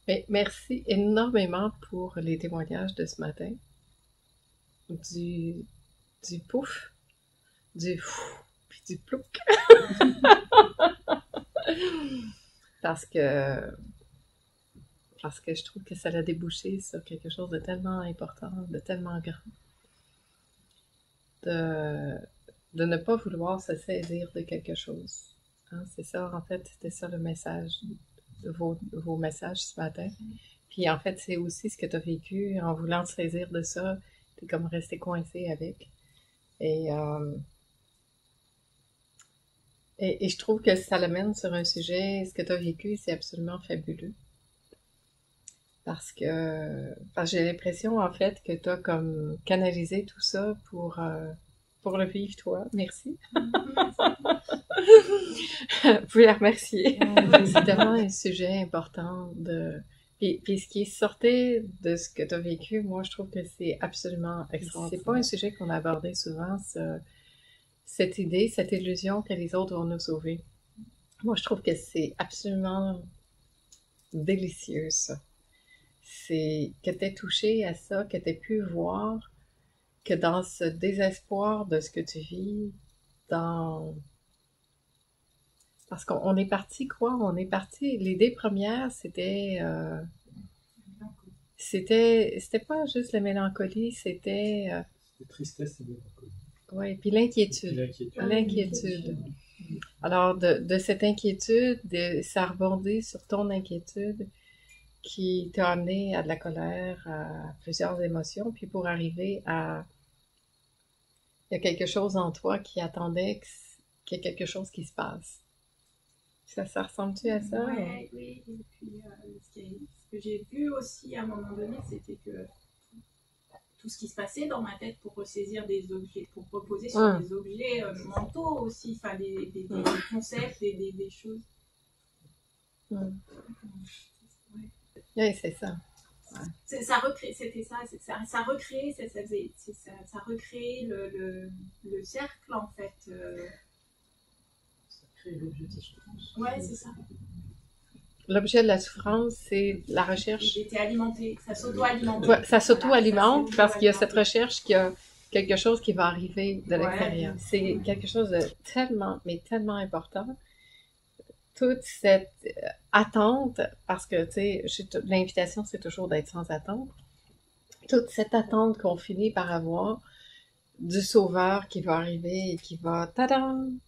Mais merci énormément pour les témoignages de ce matin. Du, du pouf, du fou, puis du plouc. Parce que, parce que je trouve que ça a débouché sur quelque chose de tellement important, de tellement grand. De, de ne pas vouloir se saisir de quelque chose. Hein, c'est ça, en fait, c'était ça le message de vos messages ce matin. Puis en fait, c'est aussi ce que tu as vécu en voulant te saisir de ça. T'es comme resté coincé avec. Et, euh, et je trouve que ça l'amène sur un sujet, ce que tu as vécu, c'est absolument fabuleux. Parce que j'ai l'impression, en fait, que tu as comme canalisé tout ça pour le vivre, toi. Merci. Vous pouvez la remercier. C'est tellement un sujet important de... Puis ce qui sortait de ce que tu as vécu, moi, je trouve que c'est absolument extraordinaire. C'est pas un sujet qu'on a abordé souvent, cette idée, cette illusion que les autres vont nous sauver. Moi, je trouve que c'est absolument délicieux, ça. C'est que tu aies touché à ça, que tu aies pu voir que dans ce désespoir de ce que tu vis, dans... Parce qu'on est parti, quoi? On est parti... L'idée première, c'était pas juste la mélancolie, c'était... C'était tristesse et mélancolie. ouais, puis l'inquiétude. L'inquiétude. Alors, de cette inquiétude, ça rebondit sur ton inquiétude qui t'a amené à de la colère, à plusieurs émotions, puis pour arriver à... Il y a quelque chose en toi qui attendait qu'il y ait quelque chose qui se passe. Ça ressemble-tu à ça? Ouais, oui. Et puis, ce que j'ai vu aussi à un moment donné, c'était que tout ce qui se passait dans ma tête pour ressaisir des objets, pour reposer sur des objets mentaux aussi, enfin des concepts, des choses. Oui, c'est ça. Ouais. Ça recrée, c'était ça, ça recrée, ça recrée le cercle en fait. Ça crée l'objet de la souffrance. Ouais, c'est ça. L'objet de la souffrance, c'est la recherche. Il était alimenté, ça s'auto-alimente. Ouais, ça s'auto-alimente parce qu'il y a cette recherche qu'il y a quelque chose qui va arriver de l'extérieur. Ouais. C'est quelque chose de tellement, mais tellement important. Toute cette attente, parce que, tu sais, l'invitation, c'est toujours d'être sans attente. Toute cette attente qu'on finit par avoir du sauveur qui va arriver et qui va, tadam,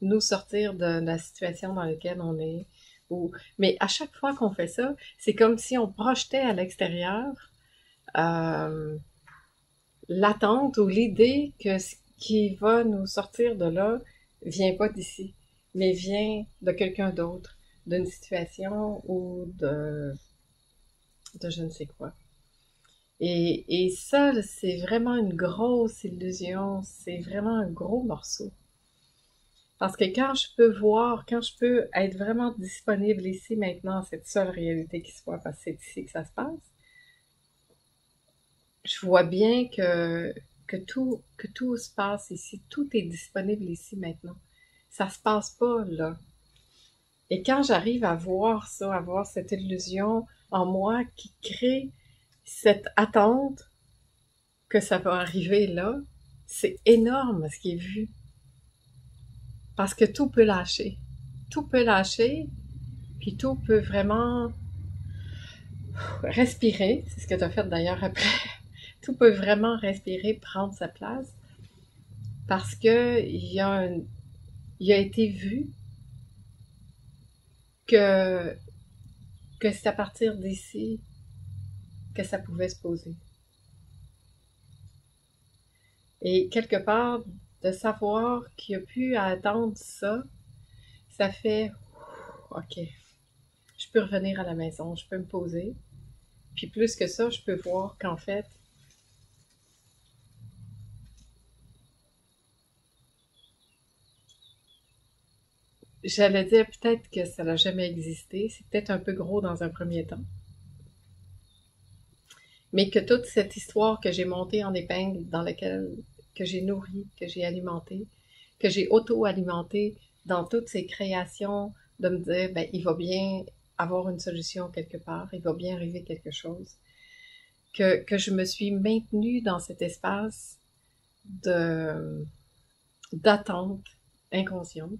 nous sortir de la situation dans laquelle on est. Mais à chaque fois qu'on fait ça, c'est comme si on projetait à l'extérieur l'attente ou l'idée que ce qui va nous sortir de là vient pas d'ici, mais vient de quelqu'un d'autre, d'une situation ou de je ne sais quoi. Et ça, c'est vraiment une grosse illusion, c'est vraiment un gros morceau. Parce que quand je peux voir, quand je peux être vraiment disponible ici maintenant, cette seule réalité qui soit, parce que c'est ici que ça se passe, je vois bien que tout se passe ici, tout est disponible ici maintenant. Ça se passe pas là. Et quand j'arrive à voir ça, à voir cette illusion en moi qui crée cette attente que ça va arriver là, c'est énorme ce qui est vu. Parce que tout peut lâcher. Tout peut lâcher, puis tout peut vraiment respirer. C'est ce que tu as fait d'ailleurs après. Tout peut vraiment respirer, prendre sa place. Parce que il a été vu que c'est à partir d'ici que ça pouvait se poser. Et quelque part, de savoir qu'il n'y a plus à attendre ça, ça fait OK, je peux revenir à la maison, je peux me poser. Puis plus que ça, je peux voir qu'en fait, j'allais dire peut-être que ça n'a jamais existé, c'est peut-être un peu gros dans un premier temps. Mais que toute cette histoire que j'ai montée en épingle, dans laquelle que j'ai nourri, que j'ai alimenté, que j'ai auto-alimenté dans toutes ces créations, de me dire, ben, il va bien avoir une solution quelque part, il va bien arriver quelque chose. Que je me suis maintenue dans cet espace d'attente inconsciente,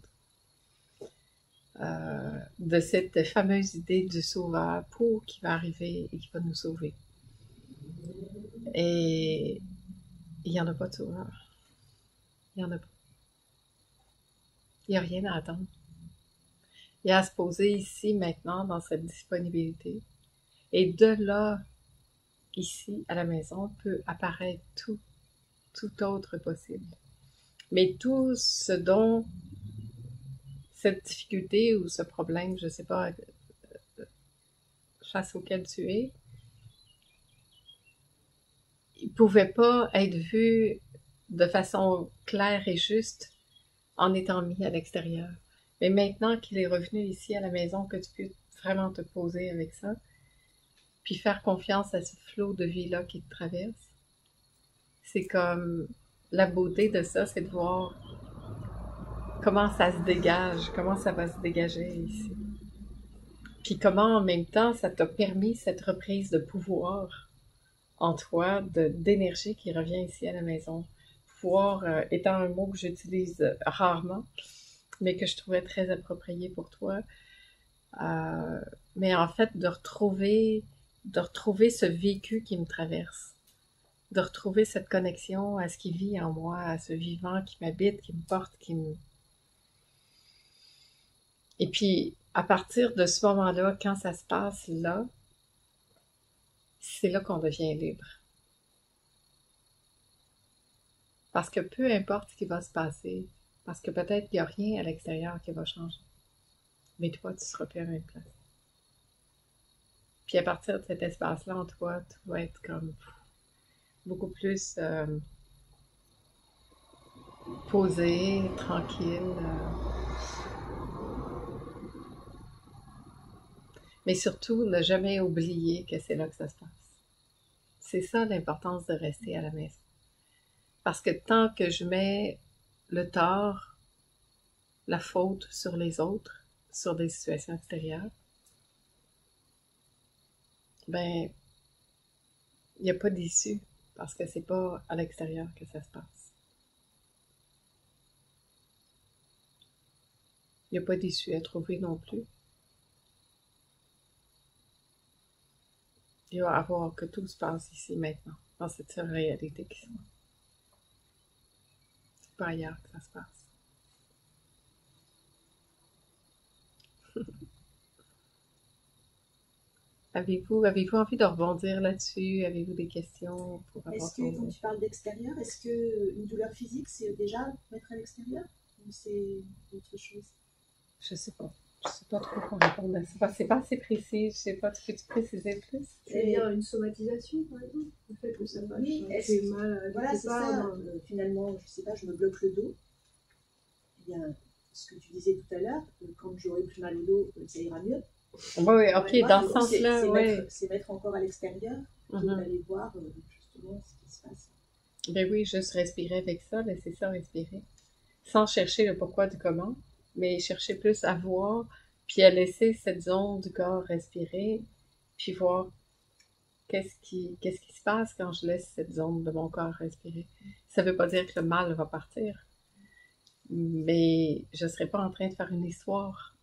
de cette fameuse idée du sauveur pour qui va arriver et qui va nous sauver. Et il n'y en a pas de sauveur. Il n'y en a pas. Il n'y a rien à attendre. Il y a à se poser ici, maintenant, dans cette disponibilité. Et de là, ici, à la maison, peut apparaître tout autre possible. Mais tout ce dont cette difficulté ou ce problème, je ne sais pas, face auquel tu es, il ne pouvait pas être vu de façon claire et juste en étant mis à l'extérieur. Mais maintenant qu'il est revenu ici à la maison, que tu peux vraiment te poser avec ça, puis faire confiance à ce flot de vie-là qui te traverse, c'est comme la beauté de ça, c'est de voir comment ça se dégage, comment ça va se dégager ici. Puis comment en même temps ça t'a permis cette reprise de pouvoir en toi, d'énergie qui revient ici à la maison. Pouvoir étant un mot que j'utilise rarement, mais que je trouvais très approprié pour toi. Mais en fait, de retrouver ce vécu qui me traverse, de retrouver cette connexion à ce qui vit en moi, à ce vivant qui m'habite, qui me porte, qui me... Et puis, à partir de ce moment-là, quand ça se passe là, c'est là qu'on devient libre. Parce que peu importe ce qui va se passer, parce que peut-être qu'il n'y a rien à l'extérieur qui va changer, mais toi, tu seras plus à la même place. Puis à partir de cet espace-là, en toi, tu vas être comme beaucoup plus posé, tranquille. Mais surtout, ne jamais oublier que c'est là que ça se passe. C'est ça l'importance de rester à la maison. Parce que tant que je mets le tort, la faute sur les autres, sur des situations extérieures, ben, il n'y a pas d'issue, parce que c'est pas à l'extérieur que ça se passe. Il n'y a pas d'issue à trouver non plus. Il va avoir que tout se passe ici maintenant, dans cette seule réalité qui soit. C'est pas ailleurs que ça se passe. Avez-vous envie de rebondir là-dessus? Avez-vous des questions pour avoir Est-ce que quand tu parles d'extérieur, est-ce que une douleur physique, c'est déjà mettre à l'extérieur ou c'est autre chose? Je sais pas. Je sais pas trop comment répondre à ça. C'est pas assez précis. Je sais pas. Peux-tu préciser plus? C'est-à-dire une somatisation, par exemple? Le fait que ça va Oui, fait mal à voilà, c'est ça. Finalement, je sais pas, je me bloque le dos. Il y a ce que tu disais tout à l'heure, quand j'aurai plus mal au dos, ça ira mieux. Oui, ok, dans ce sens-là, oui. C'est mettre encore à l'extérieur, d'aller voir justement ce qui se passe. Ben oui, juste respirer avec ça, laisser ça respirer. Sans chercher le pourquoi du comment, mais chercher plus à voir, puis à laisser cette zone du corps respirer, puis voir qu'est-ce qui se passe quand je laisse cette zone de mon corps respirer. Ça veut pas dire que le mal va partir, mais je serai pas en train de faire une histoire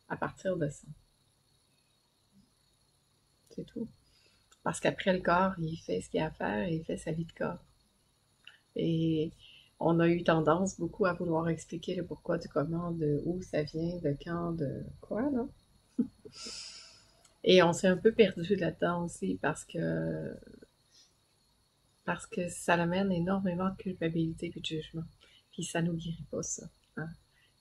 à partir de ça. C'est tout. Parce qu'après, le corps, il fait ce qu'il a à faire et il fait sa vie de corps. Et on a eu tendance beaucoup à vouloir expliquer le pourquoi du comment, de où ça vient, de quand, de quoi, là. Et on s'est un peu perdu là-dedans aussi parce que ça amène énormément de culpabilité et de jugement. Puis ça nous guérit pas, ça. Hein?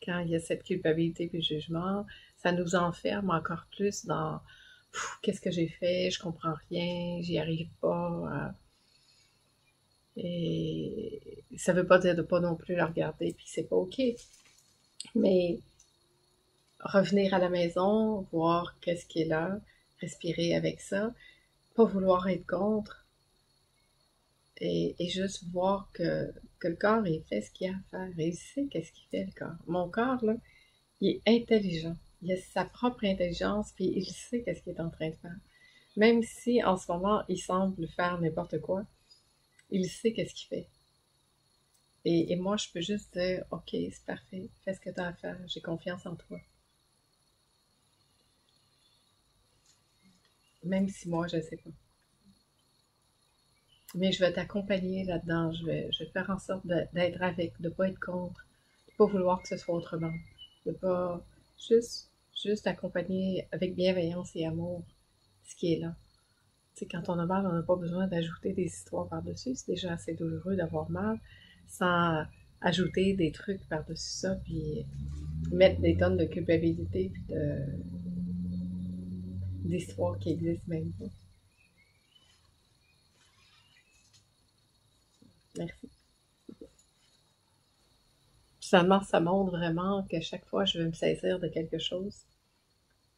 Quand il y a cette culpabilité et de jugement, ça nous enferme encore plus dans qu'est-ce que j'ai fait, je comprends rien, j'y arrive pas. Et ça veut pas dire de pas non plus la regarder, puis c'est pas ok. Mais revenir à la maison, voir qu'est-ce qui est là, respirer avec ça, pas vouloir être contre, et juste voir que le corps, il fait ce qu'il a à faire, et il sait qu'est-ce qu'il fait, le corps. Mon corps, là, il est intelligent. Il a sa propre intelligence, puis il sait qu'est-ce qu'il est en train de faire. Même si, en ce moment, il semble faire n'importe quoi, il sait qu'est-ce qu'il fait. Et moi, je peux juste dire, OK, c'est parfait, fais ce que tu as à faire, j'ai confiance en toi. Même si moi, je ne sais pas. Mais je vais t'accompagner là-dedans, je vais faire en sorte d'être avec, de ne pas être contre, de ne pas vouloir que ce soit autrement, de ne pas juste accompagner avec bienveillance et amour ce qui est là. Tu sais, quand on a mal, on n'a pas besoin d'ajouter des histoires par-dessus, c'est déjà assez douloureux d'avoir mal, sans ajouter des trucs par-dessus ça, puis mettre des tonnes de culpabilité, puis d'histoires qui existent même pas. Merci. Finalement, ça montre vraiment que chaque fois que je veux me saisir de quelque chose,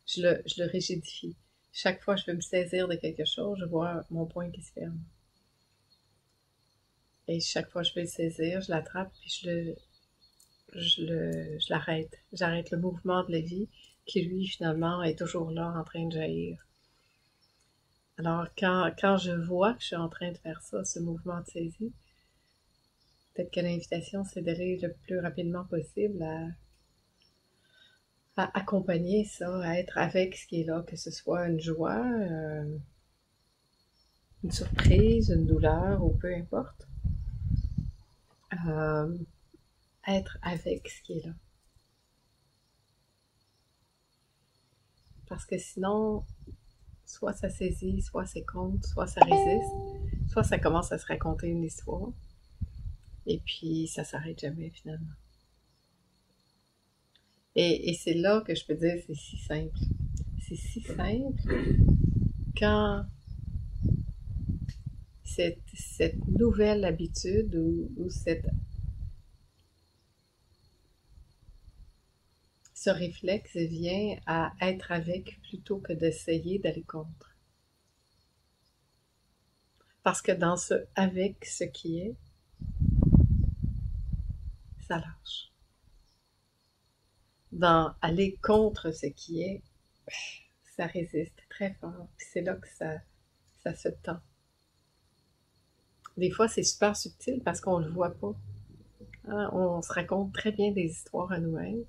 je le rigidifie. Chaque fois que je veux me saisir de quelque chose, je vois mon poing qui se ferme. Et chaque fois que je vais le saisir, je l'attrape, puis je l'arrête. J'arrête le mouvement de la vie qui, lui, finalement, est toujours là en train de jaillir. Alors, quand je vois que je suis en train de faire ça, ce mouvement de saisie, peut-être que l'invitation, c'est d'aller le plus rapidement possible à accompagner ça, à être avec ce qui est là, que ce soit une joie, une surprise, une douleur, ou peu importe. Être avec ce qui est là. Parce que sinon, soit ça saisit, soit c'est contre, soit ça résiste, soit ça commence à se raconter une histoire, et puis ça s'arrête jamais finalement. Et c'est là que je peux dire c'est si simple. C'est si simple quand cette nouvelle habitude ou ce réflexe vient à être avec plutôt que d'essayer d'aller contre. Parce que dans ce avec ce qui est, ça lâche. Dans aller contre ce qui est, ça résiste très fort. Puis c'est là que ça se tend. Des fois, c'est super subtil parce qu'on le voit pas. Hein? On se raconte très bien des histoires à nous-mêmes.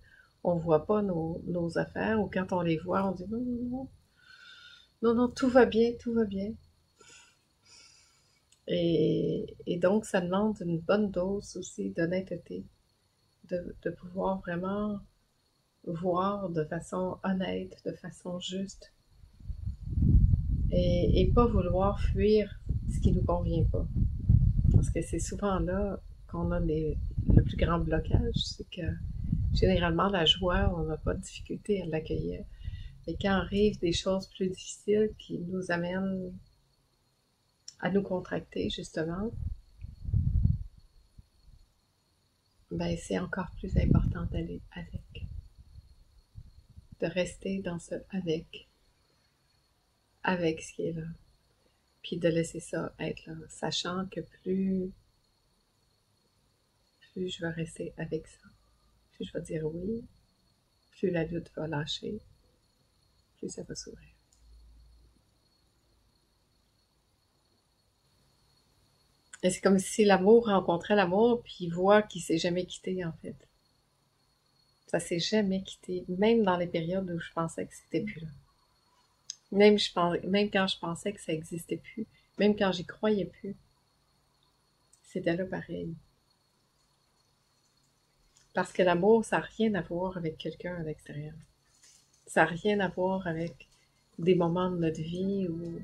On voit pas nos affaires, ou quand on les voit, on dit non, non, non. Non, non, tout va bien, tout va bien. Et donc, ça demande une bonne dose aussi d'honnêteté, de pouvoir vraiment voir de façon honnête, de façon juste, et pas vouloir fuir ce qui nous convient pas. Parce que c'est souvent là qu'on a le plus grand blocage, c'est que généralement la joie, on n'a pas de difficulté à l'accueillir. Et quand arrivent des choses plus difficiles qui nous amènent à nous contracter, justement, ben c'est encore plus important d'aller avec. De rester dans ce avec ce qui est là. Puis de laisser ça être là, sachant que plus je vais rester avec ça, plus je vais dire oui, plus la lutte va lâcher, plus ça va s'ouvrir. Et c'est comme si l'amour rencontrait l'amour, puis il voit qu'il s'est jamais quitté, en fait. Ça s'est jamais quitté, même dans les périodes où je pensais que c'était plus là. Même quand je pensais que ça existait plus, même quand j'y croyais plus, c'était là pareil. Parce que l'amour, ça n'a rien à voir avec quelqu'un à l'extérieur. Ça n'a rien à voir avec des moments de notre vie où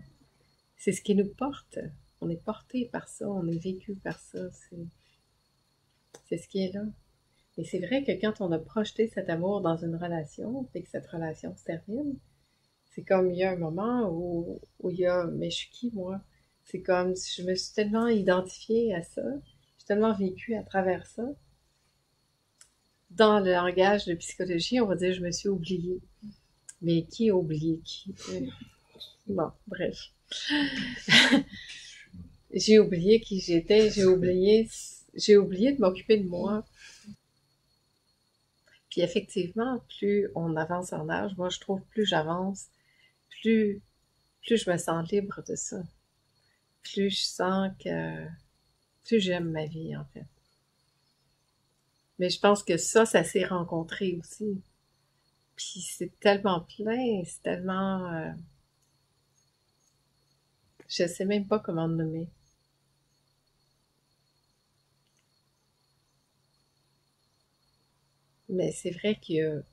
c'est ce qui nous porte. On est porté par ça, on est vécu par ça. C'est ce qui est là. Et c'est vrai que quand on a projeté cet amour dans une relation, et que cette relation se termine, c'est comme il y a un moment où il y a, mais je suis qui moi? C'est comme si je me suis tellement identifiée à ça, j'ai tellement vécu à travers ça. Dans le langage de psychologie, on va dire je me suis oubliée. Mais qui a oublié qui? Bon, bref. J'ai oublié qui j'étais, j'ai oublié de m'occuper de moi. Puis effectivement, plus on avance en âge, moi je trouve plus j'avance, plus, plus je me sens libre de ça. Plus je sens que plus j'aime ma vie en fait. Mais je pense que ça s'est rencontré aussi. Puis c'est tellement plein, c'est tellement... je sais même pas comment le nommer. Mais c'est vrai que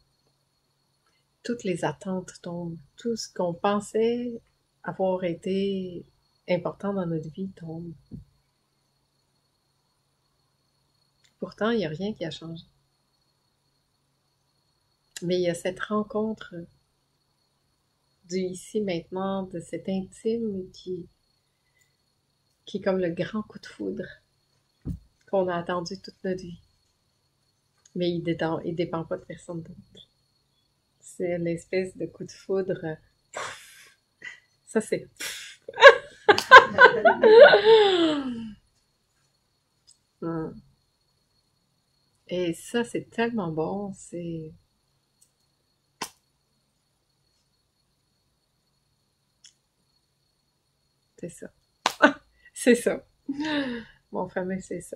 toutes les attentes tombent. Tout ce qu'on pensait avoir été important dans notre vie tombe. Pourtant, il n'y a rien qui a changé. Mais il y a cette rencontre du ici maintenant, de cet intime qui est comme le grand coup de foudre qu'on a attendu toute notre vie. Mais il dépend pas de personne d'autre. C'est une espèce de coup de foudre. Ça, c'est... Et ça, c'est tellement bon. C'est ça. C'est ça. Mon fameux, c'est ça.